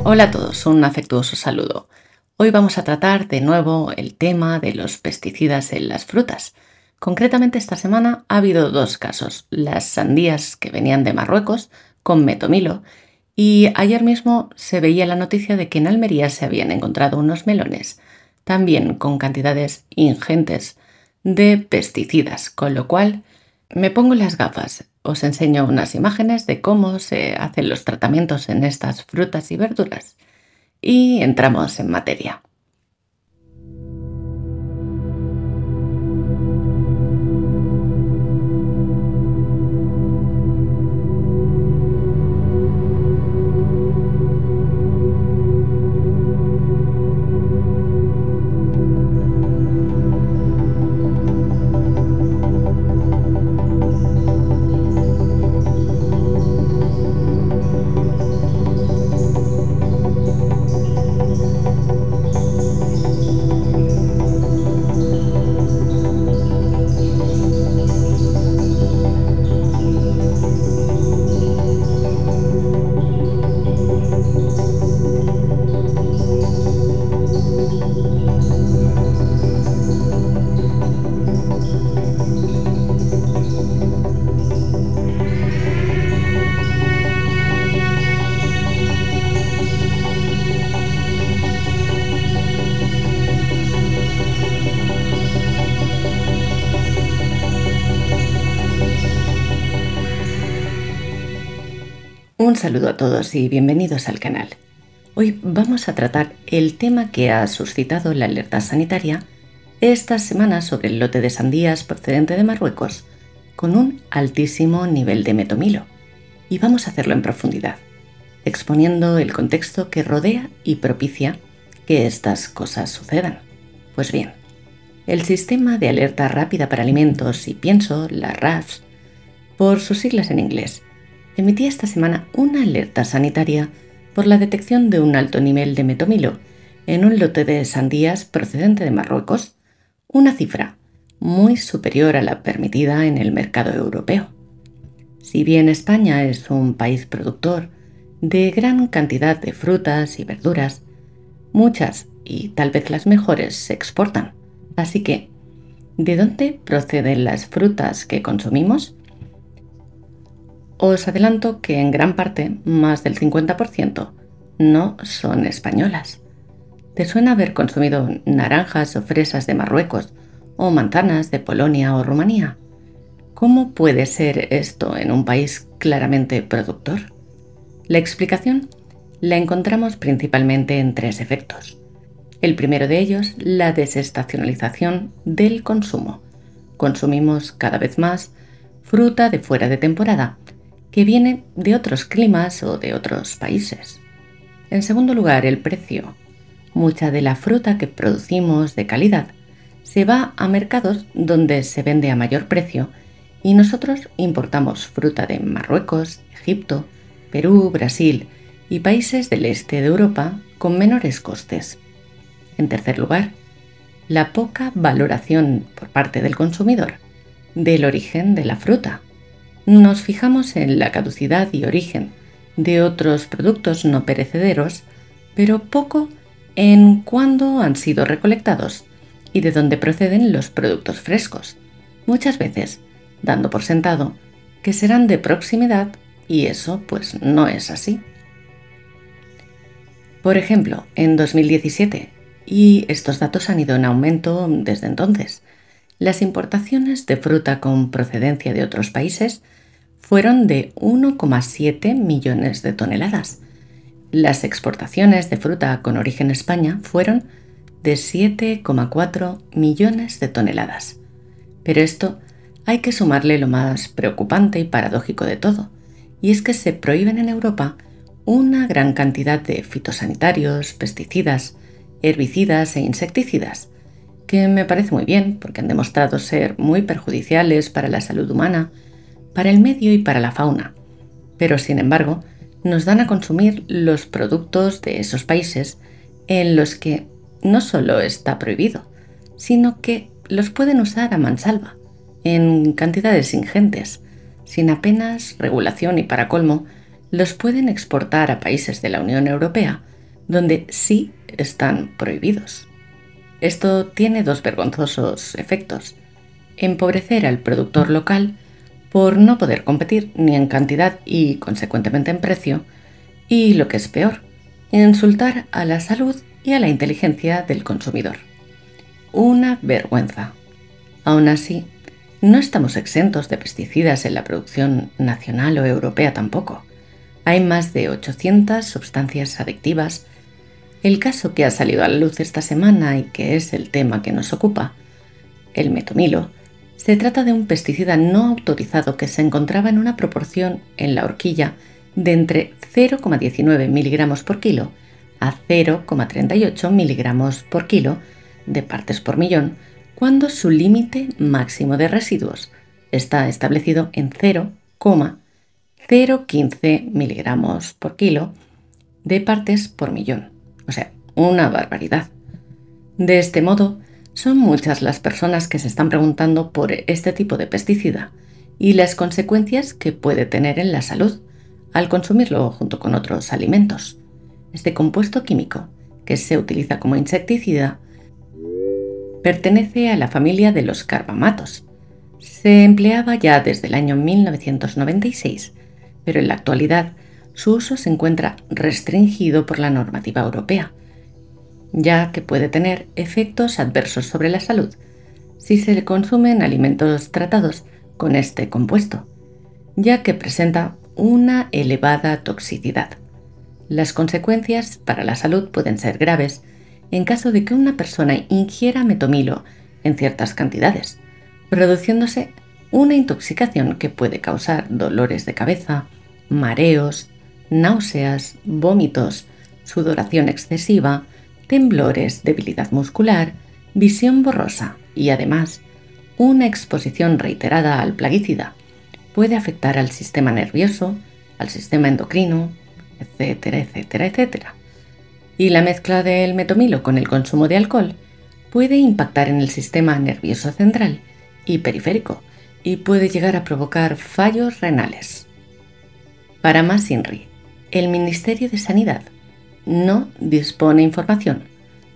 Hola a todos, un afectuoso saludo. Hoy vamos a tratar de nuevo el tema de los pesticidas en las frutas. Concretamente esta semana ha habido dos casos, las sandías que venían de Marruecos con metomilo y ayer mismo se veía la noticia de que en Almería se habían encontrado unos melones, también con cantidades ingentes de pesticidas, con lo cual me pongo las gafas. Os enseño unas imágenes de cómo se hacen los tratamientos en estas frutas y verduras y entramos en materia. Un saludo a todos y bienvenidos al canal. Hoy vamos a tratar el tema que ha suscitado la alerta sanitaria esta semana sobre el lote de sandías procedente de Marruecos con un altísimo nivel de metomilo. Y vamos a hacerlo en profundidad, exponiendo el contexto que rodea y propicia que estas cosas sucedan. Pues bien, el Sistema de Alerta Rápida para Alimentos y Pienso, la RAFS, por sus siglas en inglés, emitía esta semana una alerta sanitaria por la detección de un alto nivel de metomilo en un lote de sandías procedente de Marruecos, una cifra muy superior a la permitida en el mercado europeo. Si bien España es un país productor de gran cantidad de frutas y verduras, muchas y tal vez las mejores se exportan. Así que, ¿de dónde proceden las frutas que consumimos? Os adelanto que en gran parte, más del 50%, no son españolas. ¿Te suena haber consumido naranjas o fresas de Marruecos o manzanas de Polonia o Rumanía? ¿Cómo puede ser esto en un país claramente productor? La explicación la encontramos principalmente en tres efectos. El primero de ellos, la desestacionalización del consumo. Consumimos cada vez más fruta de fuera de temporada, que viene de otros climas o de otros países. En segundo lugar, el precio. Mucha de la fruta que producimos de calidad se va a mercados donde se vende a mayor precio y nosotros importamos fruta de Marruecos, Egipto, Perú, Brasil y países del este de Europa con menores costes. En tercer lugar, la poca valoración por parte del consumidor del origen de la fruta. Nos fijamos en la caducidad y origen de otros productos no perecederos, pero poco en cuándo han sido recolectados y de dónde proceden los productos frescos, muchas veces dando por sentado que serán de proximidad y eso pues no es así. Por ejemplo, en 2017, y estos datos han ido en aumento desde entonces, las importaciones de fruta con procedencia de otros países fueron de 1,7 millones de toneladas. Las exportaciones de fruta con origen España fueron de 7,4 millones de toneladas. Pero esto hay que sumarle lo más preocupante y paradójico de todo, y es que se prohíben en Europa una gran cantidad de fitosanitarios, pesticidas, herbicidas e insecticidas, que me parece muy bien porque han demostrado ser muy perjudiciales para la salud humana, para el medio y para la fauna. Pero, sin embargo, nos dan a consumir los productos de esos países en los que no solo está prohibido, sino que los pueden usar a mansalva, en cantidades ingentes, sin apenas regulación y para colmo, los pueden exportar a países de la Unión Europea, donde sí están prohibidos. Esto tiene dos vergonzosos efectos: empobrecer al productor local por no poder competir ni en cantidad y consecuentemente en precio, y lo que es peor, insultar a la salud y a la inteligencia del consumidor. Una vergüenza. Aún así, no estamos exentos de pesticidas en la producción nacional o europea tampoco. Hay más de 800 sustancias adictivas. El caso que ha salido a la luz esta semana y que es el tema que nos ocupa, el metomilo, se trata de un pesticida no autorizado que se encontraba en una proporción en la horquilla de entre 0,19 miligramos por kilo a 0,38 miligramos por kilo de partes por millón, cuando su límite máximo de residuos está establecido en 0,015 miligramos por kilo de partes por millón. O sea, una barbaridad. De este modo, son muchas las personas que se están preguntando por este tipo de pesticida y las consecuencias que puede tener en la salud al consumirlo junto con otros alimentos. Este compuesto químico, que se utiliza como insecticida, pertenece a la familia de los carbamatos. Se empleaba ya desde el año 1996, pero en la actualidad su uso se encuentra restringido por la normativa europea, ya que puede tener efectos adversos sobre la salud si se consumen alimentos tratados con este compuesto, ya que presenta una elevada toxicidad. Las consecuencias para la salud pueden ser graves en caso de que una persona ingiera metomilo en ciertas cantidades, produciéndose una intoxicación que puede causar dolores de cabeza, mareos, náuseas, vómitos, sudoración excesiva, temblores, debilidad muscular, visión borrosa y además una exposición reiterada al plaguicida puede afectar al sistema nervioso, al sistema endocrino, etcétera, etcétera, etcétera. Y la mezcla del metomilo con el consumo de alcohol puede impactar en el sistema nervioso central y periférico y puede llegar a provocar fallos renales. Para más INRI, el Ministerio de Sanidad no dispone información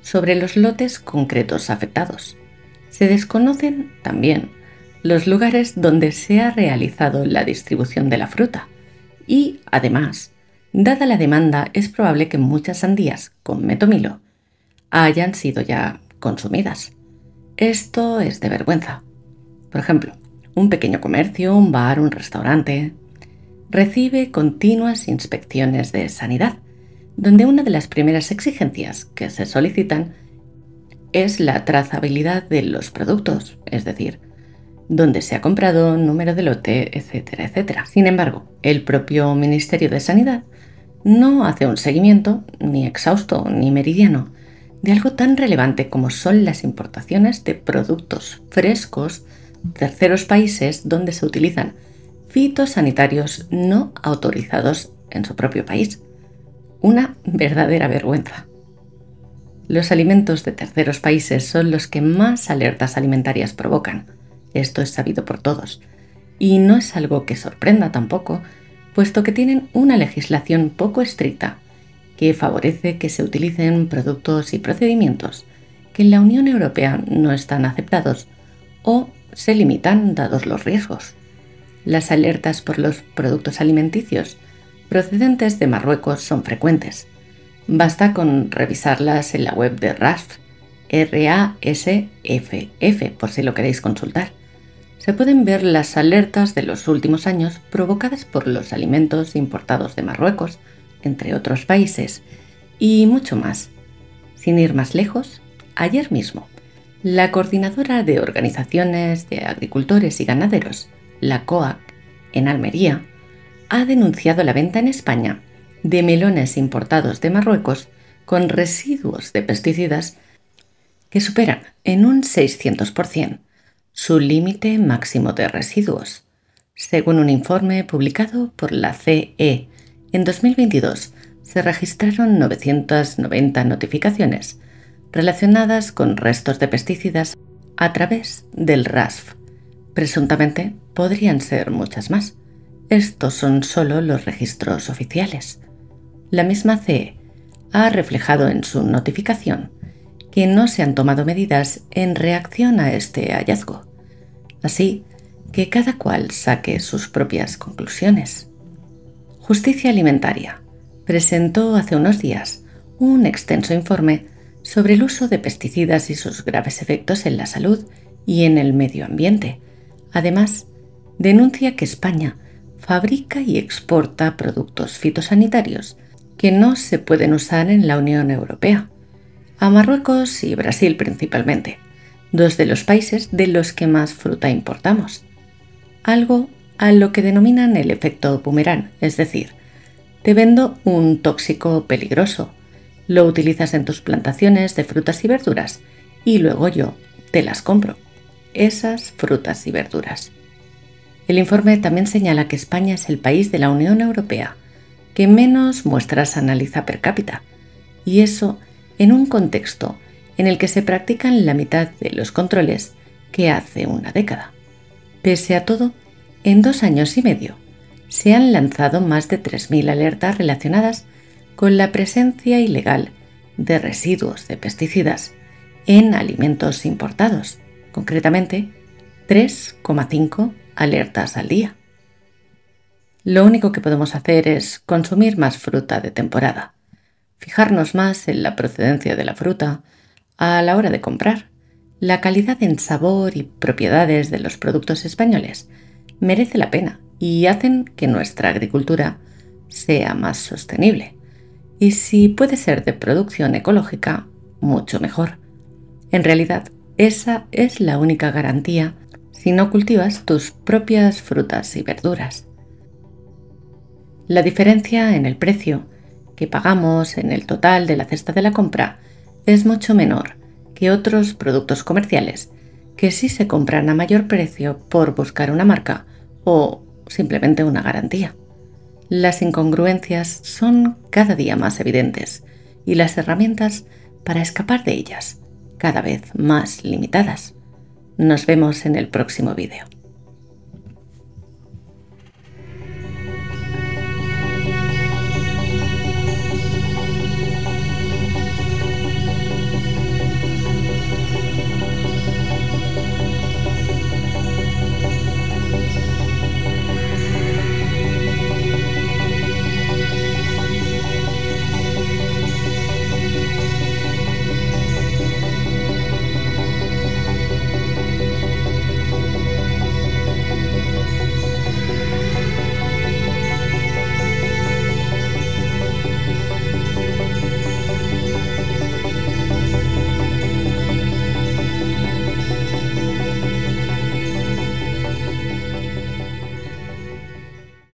sobre los lotes concretos afectados. Se desconocen también los lugares donde se ha realizado la distribución de la fruta y, además, dada la demanda, es probable que muchas sandías con metomilo hayan sido ya consumidas. Esto es de vergüenza. Por ejemplo, un pequeño comercio, un bar, un restaurante, recibe continuas inspecciones de sanidad, donde una de las primeras exigencias que se solicitan es la trazabilidad de los productos, es decir, dónde se ha comprado, número de lote, etcétera, etcétera. Sin embargo, el propio Ministerio de Sanidad no hace un seguimiento ni exhausto ni meridiano de algo tan relevante como son las importaciones de productos frescos de terceros países donde se utilizan fitosanitarios no autorizados en su propio país. Una verdadera vergüenza. Los alimentos de terceros países son los que más alertas alimentarias provocan. Esto es sabido por todos. Y no es algo que sorprenda tampoco, puesto que tienen una legislación poco estricta que favorece que se utilicen productos y procedimientos que en la Unión Europea no están aceptados o se limitan dados los riesgos. Las alertas por los productos alimenticios procedentes de Marruecos son frecuentes. Basta con revisarlas en la web de RASFF, RASFF, por si lo queréis consultar. Se pueden ver las alertas de los últimos años provocadas por los alimentos importados de Marruecos, entre otros países, y mucho más. Sin ir más lejos, ayer mismo, la Coordinadora de Organizaciones de Agricultores y Ganaderos, la COAG, en Almería, ha denunciado la venta en España de melones importados de Marruecos con residuos de pesticidas que superan en un 600% su límite máximo de residuos. Según un informe publicado por la CE, en 2022 se registraron 990 notificaciones relacionadas con restos de pesticidas a través del RASFF. Presuntamente podrían ser muchas más. estos son solo los registros oficiales. La misma CE ha reflejado en su notificación que no se han tomado medidas en reacción a este hallazgo, así que cada cual saque sus propias conclusiones. Justicia Alimentaria presentó hace unos días un extenso informe sobre el uso de pesticidas y sus graves efectos en la salud y en el medio ambiente. Además, denuncia que España fabrica y exporta productos fitosanitarios que no se pueden usar en la Unión Europea, a Marruecos y Brasil principalmente, dos de los países de los que más fruta importamos. Algo a lo que denominan el efecto boomerang, es decir, te vendo un tóxico peligroso, lo utilizas en tus plantaciones de frutas y verduras y luego yo te las compro, esas frutas y verduras. El informe también señala que España es el país de la Unión Europea que menos muestras analiza per cápita, y eso en un contexto en el que se practican la mitad de los controles que hace una década. Pese a todo, en 2 años y medio se han lanzado más de 3.000 alertas relacionadas con la presencia ilegal de residuos de pesticidas en alimentos importados, concretamente 3,5 alertas al día. Lo único que podemos hacer es consumir más fruta de temporada, fijarnos más en la procedencia de la fruta a la hora de comprar. La calidad en sabor y propiedades de los productos españoles merece la pena y hacen que nuestra agricultura sea más sostenible. Y si puede ser de producción ecológica, mucho mejor. En realidad, esa es la única garantía si no cultivas tus propias frutas y verduras. La diferencia en el precio que pagamos en el total de la cesta de la compra es mucho menor que otros productos comerciales que sí se compran a mayor precio por buscar una marca o simplemente una garantía. Las incongruencias son cada día más evidentes y las herramientas para escapar de ellas cada vez más limitadas. Nos vemos en el próximo vídeo.